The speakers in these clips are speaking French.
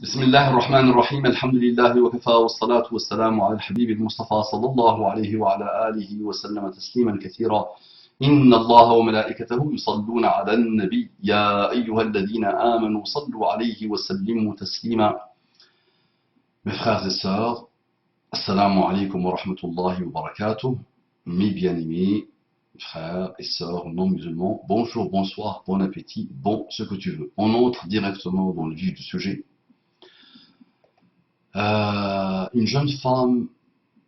بسم الله الرحمن الرحيم الحمد لله وكفى والصلاة والسلام على الحبيب المصطفى صلى الله عليه وعلى آله وسلم تسليما كثيرا. إن الله وملائكته يصلون على النبي يا أيها الذين آمنوا صلوا عليه وسلموا تسليما. Mes frères et sœurs, assalamu alaikum wa rahmatullahi wa barakatuh. Mes bien-aimés frères et sœurs non musulmans, bonjour, bonsoir, bon appétit, bon ce que tu veux. On entre directement dans le vif du sujet. Une jeune femme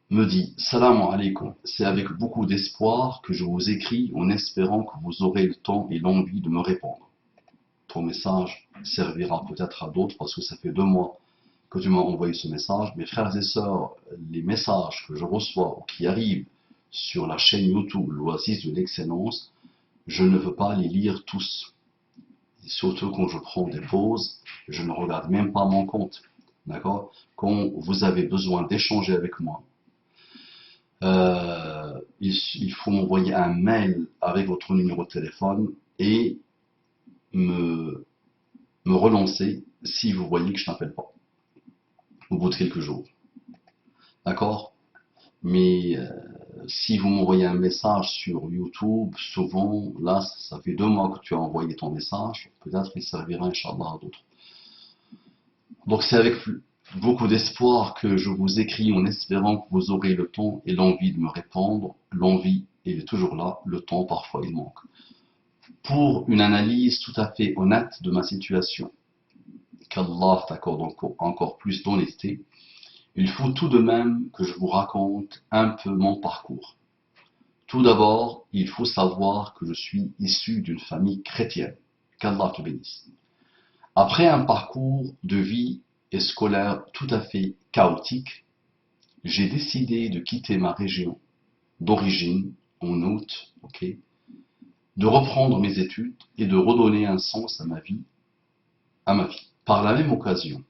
me dit Salam alaikum, c'est avec beaucoup d'espoir que je vous écris en espérant que vous aurez le temps et l'envie de me répondre. Ton message servira peut-être à d'autres parce que ça fait 2 mois que tu m'as envoyé ce message. Mes frères et sœurs, les messages que je reçois ou qui arrivent sur la chaîne YouTube L'Oasis de l'Excellence, je ne veux pas les lire tous. Et surtout quand je prends des pauses, je ne regarde même pas mon compte. D'accord? Quand vous avez besoin d'échanger avec moi, il faut m'envoyer un mail avec votre numéro de téléphone et me relancer si vous voyez que je n'appelle pas au bout de quelques jours. D'accord? Mais si vous m'envoyez un message sur YouTube, souvent, là, ça fait 2 mois que tu as envoyé ton message, peut-être il servira, Inch'Allah, à d'autres. Donc c'est avec beaucoup d'espoir que je vous écris en espérant que vous aurez le temps et l'envie de me répondre. L'envie, elle est toujours là, le temps parfois il manque. Pour une analyse tout à fait honnête de ma situation, qu'Allah t'accorde encore plus d'honnêteté, il faut tout de même que je vous raconte un peu mon parcours. Tout d'abord, il faut savoir que je suis issu d'une famille chrétienne. Qu'Allah te bénisse. Après un parcours de vie et scolaire tout à fait chaotique, j'ai décidé de quitter ma région d'origine en août, de reprendre mes études et de redonner un sens à ma vie. Par la même occasion,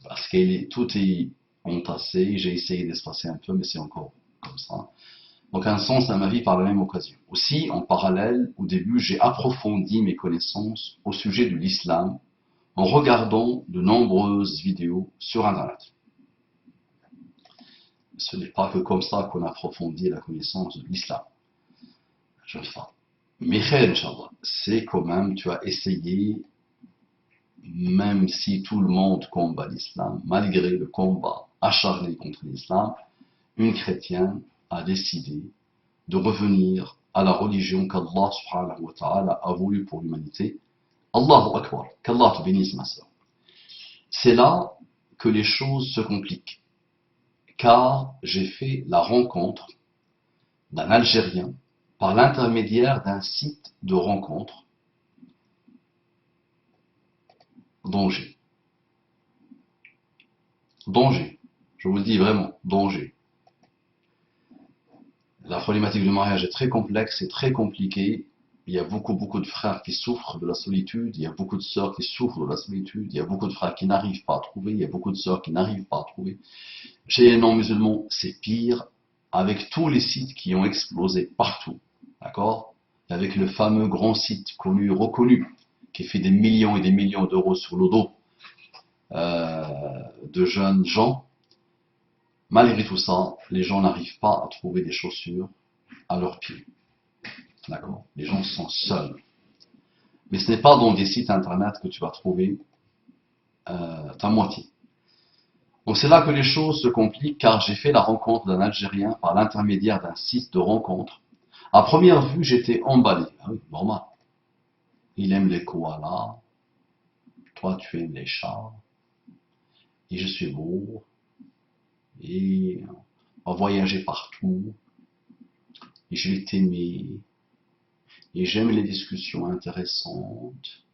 parce que tout est entassé, j'ai essayé d'espacer un peu, mais c'est encore comme ça. Donc un sens à ma vie par la même occasion. Aussi, en parallèle, au début, j'ai approfondi mes connaissances au sujet de l'islam en regardant de nombreuses vidéos sur Internet. Ce n'est pas que comme ça qu'on approfondit la connaissance de l'islam. Je ne sais pas. Mais khair, Inch'Allah, c'est quand même, tu as essayé, même si tout le monde combat l'islam, malgré le combat acharné contre l'islam, une chrétienne a décidé de revenir à la religion qu'Allah subhanahu wa ta'ala a voulu pour l'humanité. Allahu Akbar, qu'Allah te bénisse ma sœur. C'est là que les choses se compliquent, car j'ai fait la rencontre d'un Algérien par l'intermédiaire d'un site de rencontre danger. Danger, je vous le dis vraiment, danger. La problématique du mariage est très complexe et très compliquée. Il y a beaucoup de frères qui souffrent de la solitude, il y a beaucoup de sœurs qui souffrent de la solitude, il y a beaucoup de frères qui n'arrivent pas à trouver, il y a beaucoup de sœurs qui n'arrivent pas à trouver. Chez les non-musulmans, c'est pire, avec tous les sites qui ont explosé partout, d'accord? Avec le fameux grand site connu, reconnu, qui fait des millions et des millions d'euros sur le dos de jeunes gens. Malgré tout ça, les gens n'arrivent pas à trouver des chaussures à leurs pieds. D'accord? Les gens sont seuls. Mais ce n'est pas dans des sites internet que tu vas trouver ta moitié. Donc c'est là que les choses se compliquent, car j'ai fait la rencontre d'un Algérien par l'intermédiaire d'un site de rencontre. À première vue, j'étais emballé. Ah oui, normal. Il aime les koalas, toi tu aimes les chats, et je suis beau, et on va voyager partout, et je vais t'aimer, et j'aime les discussions intéressantes,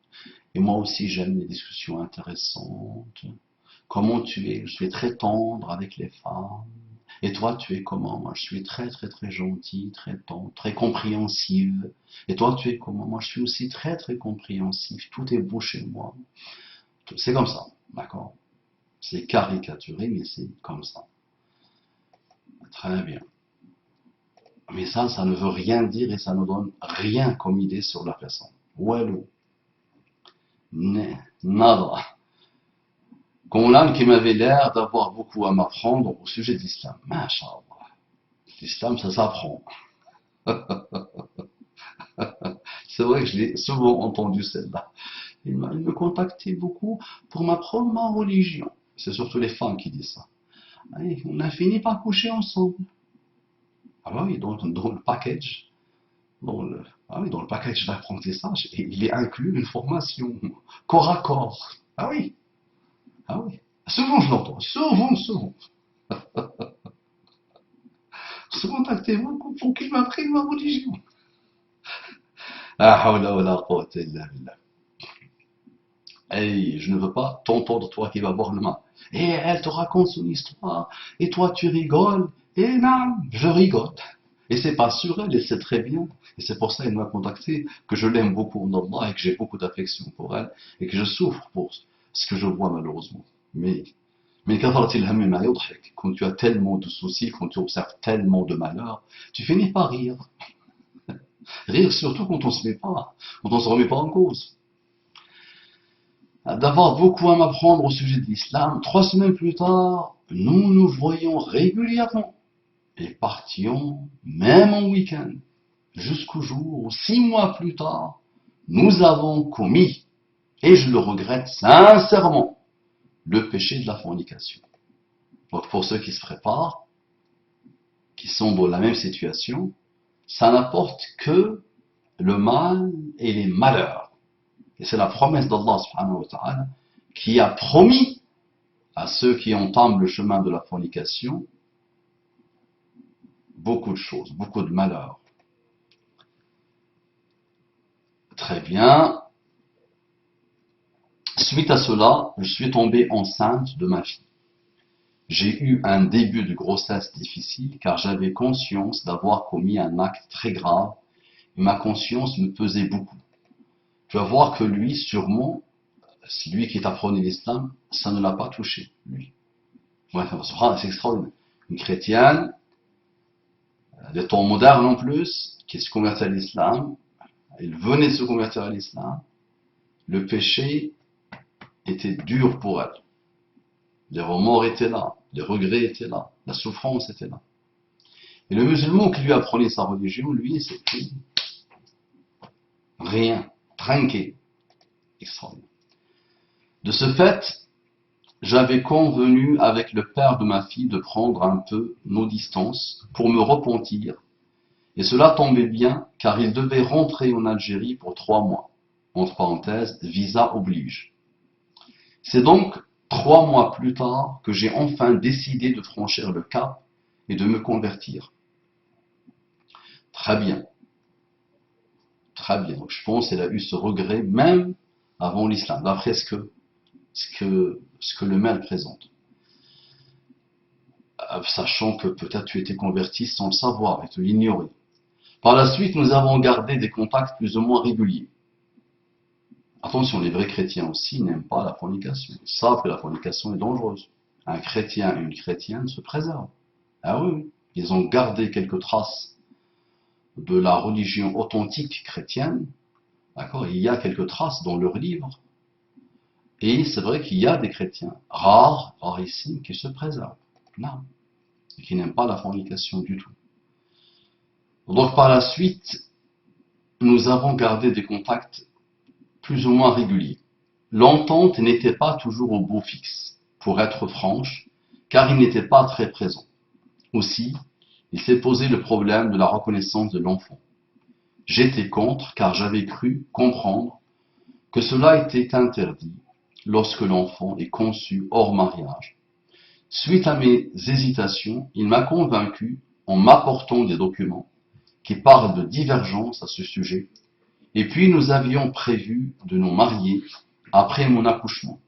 et moi aussi j'aime les discussions intéressantes. Comment tu es? Je suis très tendre avec les femmes. Et toi, tu es comment? Moi, je suis très gentil, très tendre, très compréhensive. Et toi, tu es comment? Moi, je suis aussi très compréhensif. Tout est beau chez moi. C'est comme ça, d'accord? C'est caricaturé, mais c'est comme ça. Très bien. Mais ça ne veut rien dire et ça ne donne rien comme idée sur la personne. Walou. Nada. Qu'on qui m'avait l'air d'avoir beaucoup à m'apprendre au sujet de l'islam. Masha'Allah. L'islam, ça s'apprend. C'est vrai que je l'ai souvent entendu celle-là. Il me contactait beaucoup pour m'apprendre ma religion. C'est surtout les femmes qui disent ça. Et on a fini par coucher ensemble. Ah bah oui, dans le package, ah oui, dans le package d'apprentissage, il est inclus une formation corps à corps. Ah oui, ah oui. Souvent je l'entends, souvent. Se contacter beaucoup pour qu'il m'apprenne ma religion. Ah hawla wa la quwwata illa billah. Hey, je ne veux pas t'entendre, toi qui vas boire le mal. Et elle te raconte son histoire, et toi tu rigoles, et non, je rigole. Et c'est pas sur elle, et c'est très bien. Et c'est pour ça qu'elle m'a contacté, que je l'aime beaucoup en Allah, et que j'ai beaucoup d'affection pour elle, et que je souffre pour ce que je vois malheureusement. Mais quand tu as tellement de soucis, quand tu observes tellement de malheurs, tu finis par rire. Rire surtout quand on se met pas, quand on se remet pas en cause. D'avoir beaucoup à m'apprendre au sujet de l'islam, 3 semaines plus tard, nous nous voyions régulièrement et partions même en week-end, jusqu'au jour où 6 mois plus tard, nous avons commis, et je le regrette sincèrement, le péché de la fornication. Donc pour ceux qui se préparent, qui sont dans la même situation, ça n'apporte que le mal et les malheurs. Et c'est la promesse d'Allah subhanahu wa ta'ala qui a promis à ceux qui entament le chemin de la fornication beaucoup de choses, beaucoup de malheurs. Très bien. Suite à cela, je suis tombée enceinte de ma fille. J'ai eu un début de grossesse difficile car j'avais conscience d'avoir commis un acte très grave et ma conscience me pesait beaucoup. Tu vas voir que lui, sûrement, c'est lui qui t'a prôné l'islam, ça ne l'a pas touché, lui. Ouais, c'est extraordinaire. Une chrétienne, des temps modernes en plus, qui se convertit à l'islam, il venait de se convertir à l'islam, le péché était dur pour elle. Les remords étaient là, les regrets étaient là, la souffrance était là. Et le musulman qui lui apprenait sa religion, lui, c'était rien, tranquille, extraordinaire. De ce fait, j'avais convenu avec le père de ma fille de prendre un peu nos distances pour me repentir. Et cela tombait bien car il devait rentrer en Algérie pour 3 mois. Entre parenthèses, visa oblige. C'est donc 3 mois plus tard que j'ai enfin décidé de franchir le cap et de me convertir. Très bien. Très bien. Donc je pense qu'elle a eu ce regret même avant l'islam, d'après ce que le mail présente. Sachant que peut-être tu étais converti sans le savoir et tu l'ignorais. Par la suite, nous avons gardé des contacts plus ou moins réguliers. Attention, les vrais chrétiens aussi n'aiment pas la fornication. Ils savent que la fornication est dangereuse. Un chrétien et une chrétienne se préservent. Ah oui, oui. Ils ont gardé quelques traces de la religion authentique chrétienne. D'accord? Il y a quelques traces dans leurs livres. Et c'est vrai qu'il y a des chrétiens rarissimes, qui se préservent. Non. Et qui n'aiment pas la fornication du tout. Donc par la suite, nous avons gardé des contacts plus ou moins réguliers. L'entente n'était pas toujours au beau fixe, pour être franche, car il n'était pas très présent. Aussi, il s'est posé le problème de la reconnaissance de l'enfant. J'étais contre, car j'avais cru comprendre que cela était interdit lorsque l'enfant est conçu hors mariage. Suite à mes hésitations, il m'a convaincu en m'apportant des documents qui parlent de divergence à ce sujet. Et puis nous avions prévu de nous marier après mon accouchement.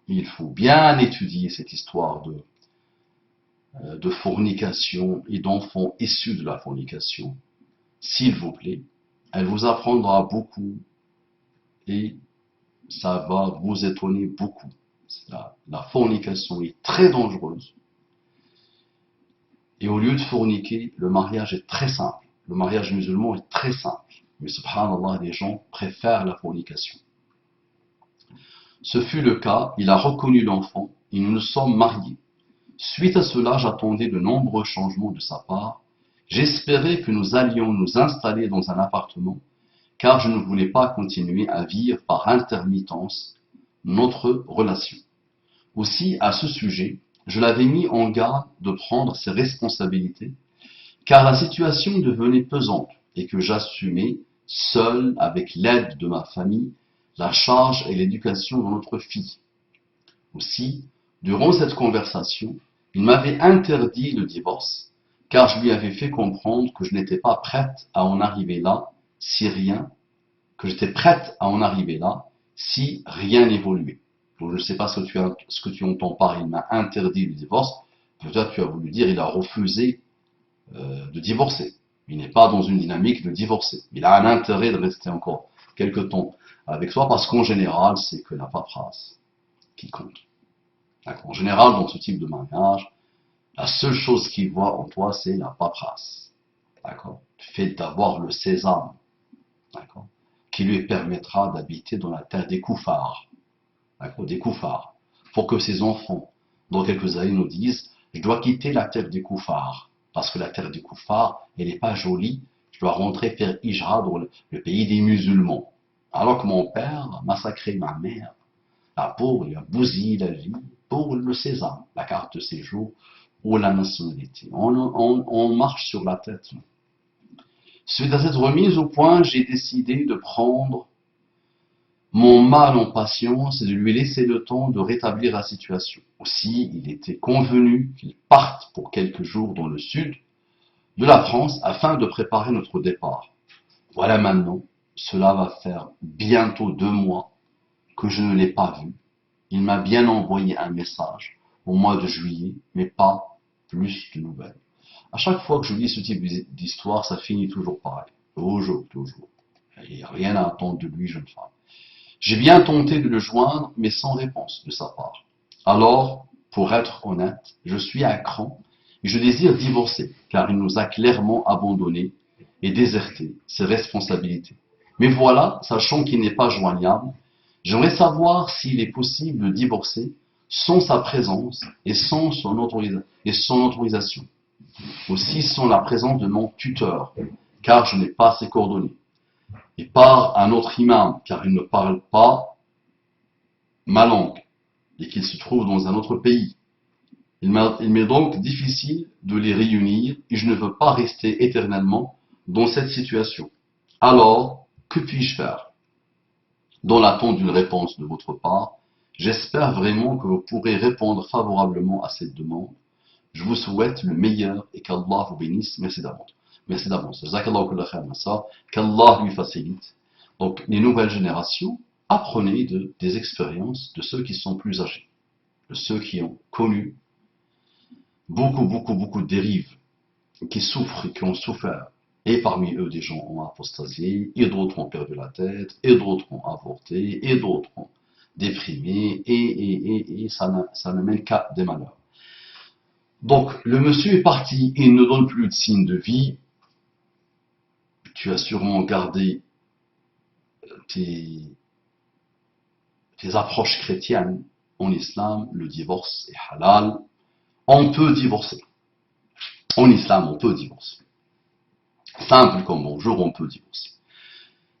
Il faut bien étudier cette histoire de fornication et d'enfants issus de la fornication. S'il vous plaît, elle vous apprendra beaucoup et ça va vous étonner beaucoup. La fornication est très dangereuse. Et au lieu de forniquer, le mariage est très simple. Le mariage musulman est très simple. Mais subhanallah, les gens préfèrent la fornication. Ce fut le cas, il a reconnu l'enfant et nous nous sommes mariés. Suite à cela, j'attendais de nombreux changements de sa part. J'espérais que nous allions nous installer dans un appartement, car je ne voulais pas continuer à vivre par intermittence notre relation. Aussi, à ce sujet, je l'avais mis en garde de prendre ses responsabilités, car la situation devenait pesante et que j'assumais, seul, avec l'aide de ma famille, la charge et l'éducation de notre fille. Aussi, durant cette conversation, il m'avait interdit le divorce, car je lui avais fait comprendre que je n'étais pas prête à en arriver là si rien, que j'étais prête à en arriver là si rien n'évoluait. Donc je ne sais pas ce que tu entends par il m'a interdit le divorce. Peut-être tu as voulu dire il a refusé de divorcer. Il n'est pas dans une dynamique de divorcer. Il a un intérêt de rester encore quelque temps avec toi parce qu'en général, c'est que la paperasse qui compte. En général, dans ce type de mariage, la seule chose qu'il voit en toi, c'est la paperasse. D'accord? Le fait d'avoir le sésame. D'accord? Qui lui permettra d'habiter dans la terre des koufars. D'accord? Des koufars. Pour que ses enfants, dans quelques années, nous disent, je dois quitter la terre des koufars. Parce que la terre des koufars, elle n'est pas jolie. Je dois rentrer faire Hijra dans le pays des musulmans. Alors que mon père a massacré ma mère. La pauvre, il a bousillé la vie pour le sésame, la carte de séjour ou la nationalité. On marche sur la tête. Suite à cette remise au point, j'ai décidé de prendre mon mal en patience et de lui laisser le temps de rétablir la situation. Aussi, il était convenu qu'il parte pour quelques jours dans le sud de la France afin de préparer notre départ. Voilà maintenant, cela va faire bientôt 2 mois que je ne l'ai pas vu. Il m'a bien envoyé un message au mois de juillet, mais pas plus de nouvelles. À chaque fois que je lis ce type d'histoire, ça finit toujours pareil. Toujours, toujours. Il n'y a rien à attendre de lui, jeune femme. J'ai bien tenté de le joindre, mais sans réponse de sa part. Alors, pour être honnête, je suis à cran et je désire divorcer, car il nous a clairement abandonnés et déserté ses responsabilités. Mais voilà, sachant qu'il n'est pas joignable, j'aimerais savoir s'il est possible de divorcer sans sa présence et sans son autorisation. Aussi sans la présence de mon tuteur, car je n'ai pas ses coordonnées. Et par un autre imam, car il ne parle pas ma langue et qu'il se trouve dans un autre pays. Il m'est donc difficile de les réunir et je ne veux pas rester éternellement dans cette situation. Alors, que puis-je faire? Dans l'attente d'une réponse de votre part, j'espère vraiment que vous pourrez répondre favorablement à cette demande. Je vous souhaite le meilleur et qu'Allah vous bénisse. Merci d'avance. Merci d'avance. Jazakallahu kulla khair, qu'Allah lui facilite. Donc, les nouvelles générations, apprenez des expériences de ceux qui sont plus âgés, de ceux qui ont connu beaucoup de dérives, qui souffrent, qui ont souffert. Et parmi eux, des gens ont apostasié, et d'autres ont perdu la tête, et d'autres ont avorté, et d'autres ont déprimé, et ça ne mène qu'à des malheurs. Donc, le monsieur est parti, il ne donne plus de signe de vie. Tu as sûrement gardé tes approches chrétiennes. En islam, le divorce est halal. On peut divorcer. En islam, on peut divorcer. Simple comme bonjour, on peut divorcer.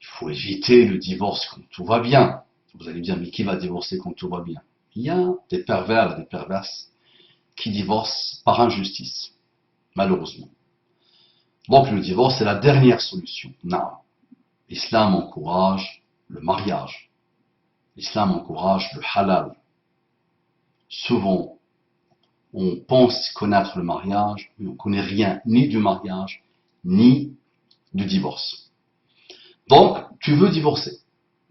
Il faut éviter le divorce quand tout va bien. Vous allez me dire, mais qui va divorcer quand tout va bien? Il y a des pervers et des perverses qui divorcent par injustice, malheureusement. Donc le divorce est la dernière solution. Non. L'islam encourage le mariage. L'islam encourage le halal. Souvent, on pense connaître le mariage, mais on ne connaît rien ni du mariage, ni du divorce. Donc, tu veux divorcer.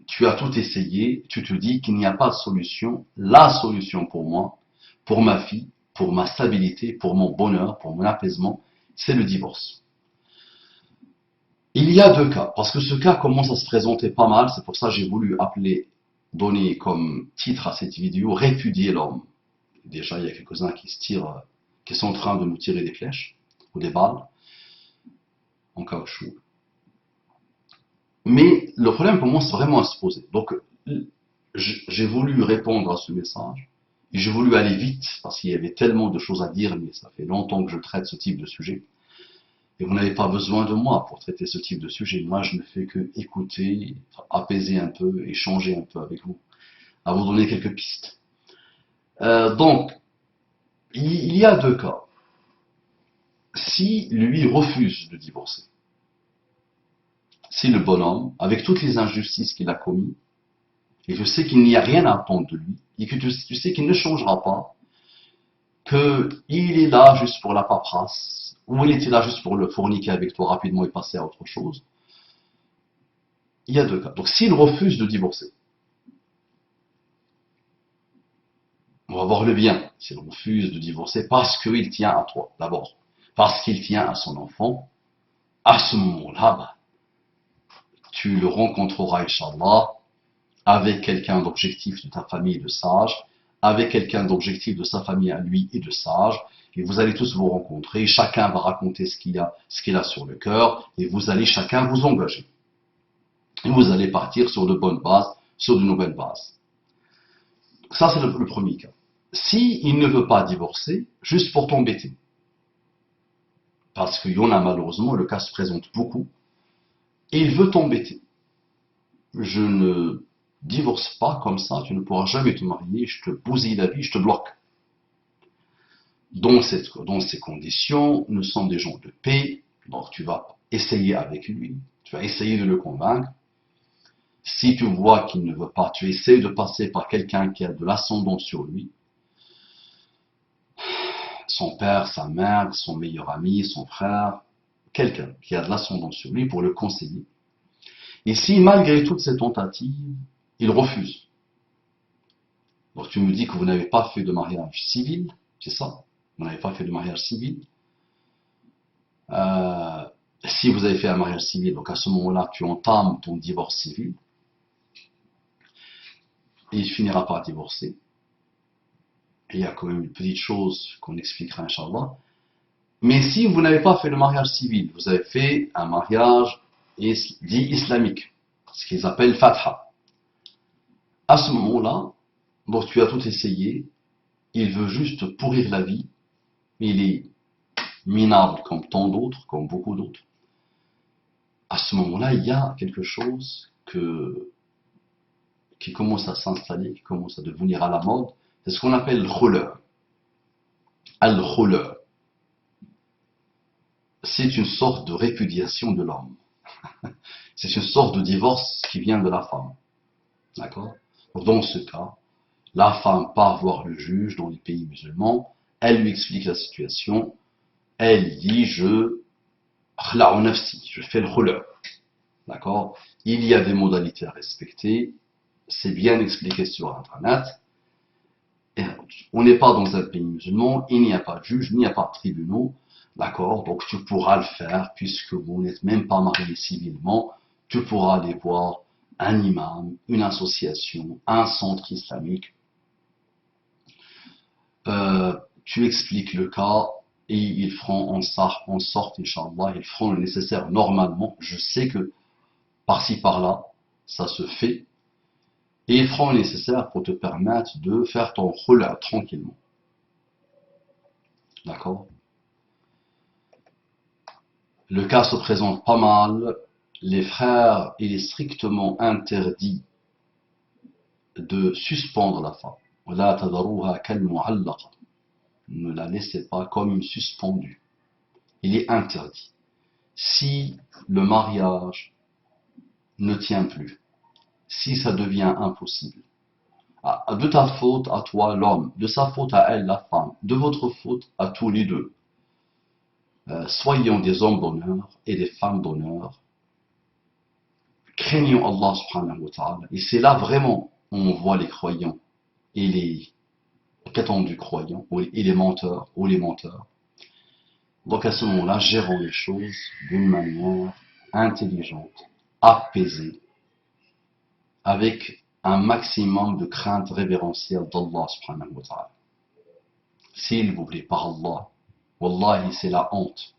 Tu as tout essayé, tu te dis qu'il n'y a pas de solution. La solution pour moi, pour ma fille, pour ma stabilité, pour mon bonheur, pour mon apaisement, c'est le divorce. Il y a 2 cas, parce que ce cas commence à se présenter pas mal, c'est pour ça que j'ai voulu donner comme titre à cette vidéo, répudier l'homme. Déjà, il y a quelques-uns qui sont en train de nous tirer des flèches, ou des balles, en caoutchouc. Mais le problème commence vraiment à se poser. Donc, j'ai voulu répondre à ce message, et j'ai voulu aller vite, parce qu'il y avait tellement de choses à dire, mais ça fait longtemps que je traite ce type de sujet. Et vous n'avez pas besoin de moi pour traiter ce type de sujet. Moi, je ne fais que écouter, apaiser un peu, échanger un peu avec vous, à vous donner quelques pistes. Donc, il y a deux cas. Si lui refuse de divorcer, si le bonhomme, avec toutes les injustices qu'il a commises, et je sais qu'il n'y a rien à attendre de lui, et que tu sais qu'il ne changera pas, qu'il est là juste pour la paperasse, ou il était là juste pour le forniquer avec toi rapidement et passer à autre chose, il y a deux cas. Donc s'il refuse de divorcer, on va voir le bien. S'il refuse de divorcer parce qu'il tient à toi, d'abord, parce qu'il tient à son enfant, à ce moment-là, bah, tu le rencontreras, Inch'Allah, avec quelqu'un d'objectif de ta famille de sage, avec quelqu'un d'objectif de sa famille à lui et de sage, et vous allez tous vous rencontrer, chacun va raconter ce qu'il a sur le cœur, et vous allez chacun vous engager. Et vous allez partir sur de bonnes bases, sur de nouvelles bases. Ça, c'est le premier cas. Si il ne veut pas divorcer, juste pour t'embêter, parce qu'il y en a malheureusement, le cas se présente beaucoup, et il veut t'embêter. Je ne divorce pas comme ça, tu ne pourras jamais te marier, je te bousille la vie, je te bloque. Dans ces conditions, nous sommes des gens de paix, donc tu vas essayer avec lui, tu vas essayer de le convaincre. Si tu vois qu'il ne veut pas, tu essaies de passer par quelqu'un qui a de l'ascendant sur lui, son père, sa mère, son meilleur ami, son frère, quelqu'un qui a de l'ascendant sur lui pour le conseiller. Et si malgré toutes ces tentatives, il refuse, donc tu me dis que vous n'avez pas fait de mariage civil, c'est ça? Vous n'avez pas fait de mariage civil. Si vous avez fait un mariage civil, donc à ce moment-là, tu entames ton divorce civil, et il finira par divorcer. Et il y a quand même une petite chose qu'on expliquera, Inch'Allah. Mais si vous n'avez pas fait le mariage civil, vous avez fait un mariage dit islamique, ce qu'ils appellent Fatha. À ce moment-là, donc tu as tout essayé, il veut juste pourrir la vie, il est minable comme tant d'autres, comme beaucoup d'autres. À ce moment-là, il y a quelque chose qui commence à s'installer, qui commence à devenir à la mode, c'est ce qu'on appelle le khula. Al-khula. C'est une sorte de répudiation de l'homme. C'est une sorte de divorce qui vient de la femme. D'accord? Dans ce cas, la femme part voir le juge dans les pays musulmans, elle lui explique la situation, elle dit je fais le khula. D'accord? Il y a des modalités à respecter, c'est bien expliqué sur Internet. Et on n'est pas dans un pays musulman, il n'y a pas de juge, il n'y a pas de tribunaux. D'accord? Donc tu pourras le faire puisque vous n'êtes même pas marié civilement. Tu pourras aller voir un imam, une association, un centre islamique. Tu expliques le cas et ils feront en sorte, Inch'Allah, ils feront le nécessaire normalement. Je sais que par-ci par-là, ça se fait. Et ils feront le nécessaire pour te permettre de faire ton khula tranquillement. D'accord? Le cas se présente pas mal. Les frères, il est strictement interdit de suspendre la femme. Ne la laissez pas comme une suspendue. Il est interdit. Si le mariage ne tient plus, si ça devient impossible, de ta faute à toi l'homme, de sa faute à elle la femme, de votre faute à tous les deux, soyons des hommes d'honneur et des femmes d'honneur. Craignons Allah subhanahu wa ta'ala. Et c'est là vraiment où on voit les croyants et les prétendus croyants, et les menteurs, ou les menteurs. Donc à ce moment-là, gérons les choses d'une manière intelligente, apaisée, avec un maximum de crainte révérentielle d'Allah subhanahu wa ta'ala. S'il vous plaît, par Allah, wallahi, c'est la honte.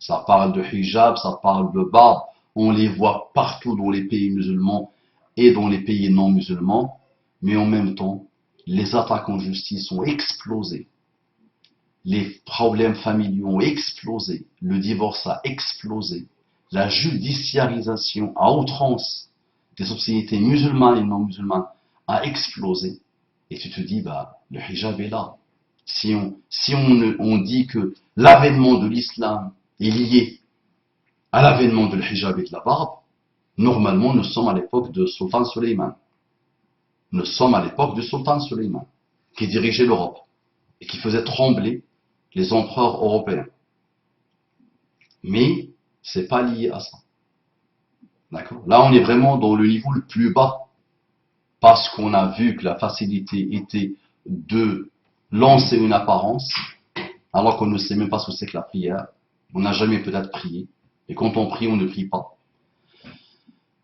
Ça parle de hijab, ça parle de barbe. On les voit partout dans les pays musulmans et dans les pays non musulmans. mais en même temps, les attaques en justice ont explosé. Les problèmes familiaux ont explosé. Le divorce a explosé. La judiciarisation à outrance des sociétés musulmanes et non musulmanes a explosé. Et tu te dis, bah, le hijab est là. Si on dit que l'avènement de l'islam est lié à l'avènement de l'hijab et de la barbe, normalement, nous sommes à l'époque de Sultan Suleiman. Nous sommes à l'époque du Sultan Suleiman, qui dirigeait l'Europe et qui faisait trembler les empereurs européens. Mais c'est pas lié à ça. D'accord? Là, on est vraiment dans le niveau le plus bas, parce qu'on a vu que la facilité était de lancer une apparence, alors qu'on ne sait même pas ce que c'est que la prière. On n'a jamais peut-être prié. Et quand on prie, on ne prie pas.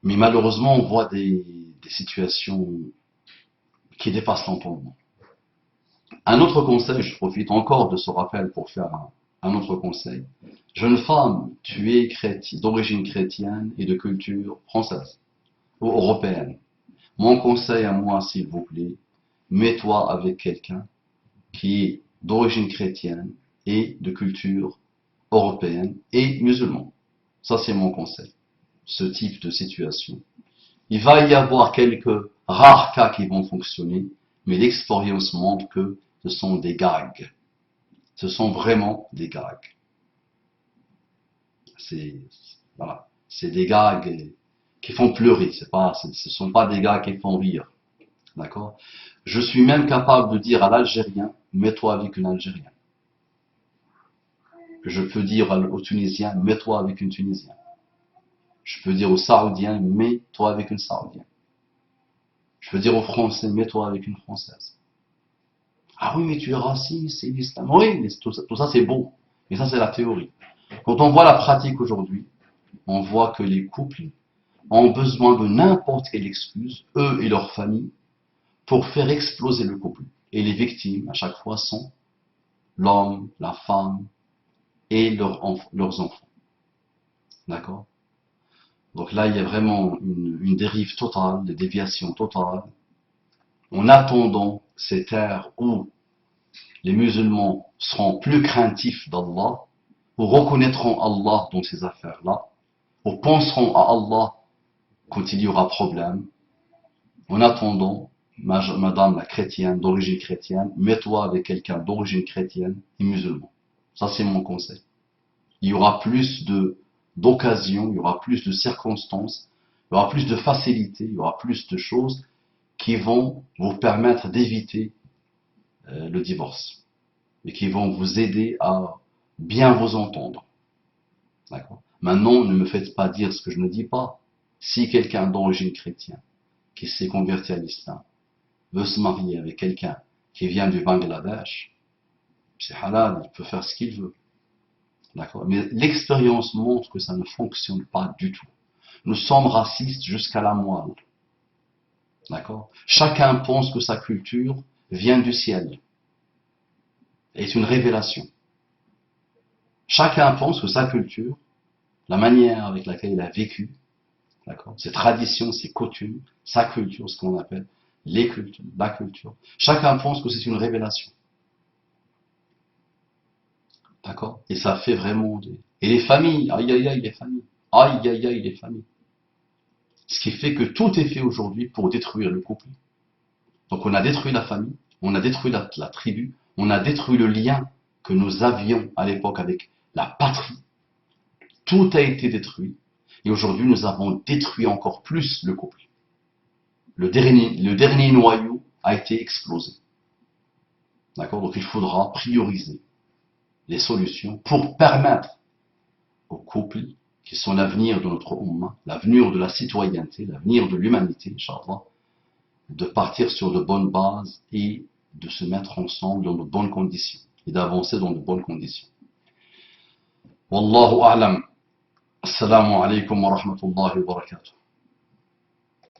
Mais malheureusement, on voit des situations qui dépassent l'entendement. Un autre conseil, je profite encore de ce rappel pour faire un autre conseil. Jeune femme, tu es d'origine chrétienne et de culture française ou européenne. Mon conseil à moi, s'il vous plaît, mets-toi avec quelqu'un qui est d'origine chrétienne et de culture européenne et musulmane. Ça, c'est mon conseil. Ce type de situation. Il va y avoir quelques rares cas qui vont fonctionner, mais l'expérience montre que ce sont des gags. Ce sont vraiment des gags. Voilà. C'est des gags qui font pleurer. Ce ne sont pas des gags qui font rire. D'accord? Je suis même capable de dire à l'Algérien, mets-toi avec une Algérienne. Je peux dire au Tunisien, mets-toi avec une Tunisienne. Je peux dire au Saoudien, mets-toi avec une Saoudienne. Je peux dire au Français, mets-toi avec une Française. Ah oui, mais tu es raciste, c'est l'islam. Oui, mais tout ça c'est beau. Mais ça, c'est la théorie. Quand on voit la pratique aujourd'hui, on voit que les couples ont besoin de n'importe quelle excuse, eux et leur famille, pour faire exploser le couple. Et les victimes, à chaque fois, sont l'homme, la femme et leurs enfants. D'accord? Donc là, il y a vraiment une dérive totale, des déviations totales. En attendant cette ère où les musulmans seront plus craintifs d'Allah, ou reconnaîtront Allah dans ces affaires-là, ou penseront à Allah quand il y aura problème. En attendant, madame la chrétienne, d'origine chrétienne, mets-toi avec quelqu'un d'origine chrétienne et musulman. Ça, c'est mon conseil. Il y aura plus d'occasions, il y aura plus de circonstances, il y aura plus de facilité, il y aura plus de choses qui vont vous permettre d'éviter le divorce et qui vont vous aider à bien vous entendre. D'accord? Maintenant, ne me faites pas dire ce que je ne dis pas. Si quelqu'un d'origine chrétienne qui s'est converti à l'islam veut se marier avec quelqu'un qui vient du Bangladesh, c'est halal, il peut faire ce qu'il veut. D'accord? Mais l'expérience montre que ça ne fonctionne pas du tout. Nous sommes racistes jusqu'à la moelle. D'accord? Chacun pense que sa culture vient du ciel. Est une révélation. Chacun pense que sa culture, la manière avec laquelle il a vécu, d'accord, ses traditions, ses coutumes, sa culture, ce qu'on appelle les cultures, la culture, chacun pense que c'est une révélation. D'accord? Et ça fait vraiment des... Et les familles, aïe aïe aïe les familles, aïe aïe aïe les familles. Ce qui fait que tout est fait aujourd'hui pour détruire le couple. Donc on a détruit la famille, on a détruit la tribu, on a détruit le lien que nous avions à l'époque avec la patrie. Tout a été détruit. Et aujourd'hui, nous avons détruit encore plus le couple. Le dernier noyau a été explosé. D'accord? Donc il faudra prioriser les solutions pour permettre aux couples, qui sont l'avenir de notre Ummah, l'avenir de la citoyenneté, l'avenir de l'humanité, Inch'Allah, de partir sur de bonnes bases et de se mettre ensemble dans de bonnes conditions et d'avancer dans de bonnes conditions. Wallahu a'lam. Assalamu alaikum wa rahmatullahi wa barakatuh.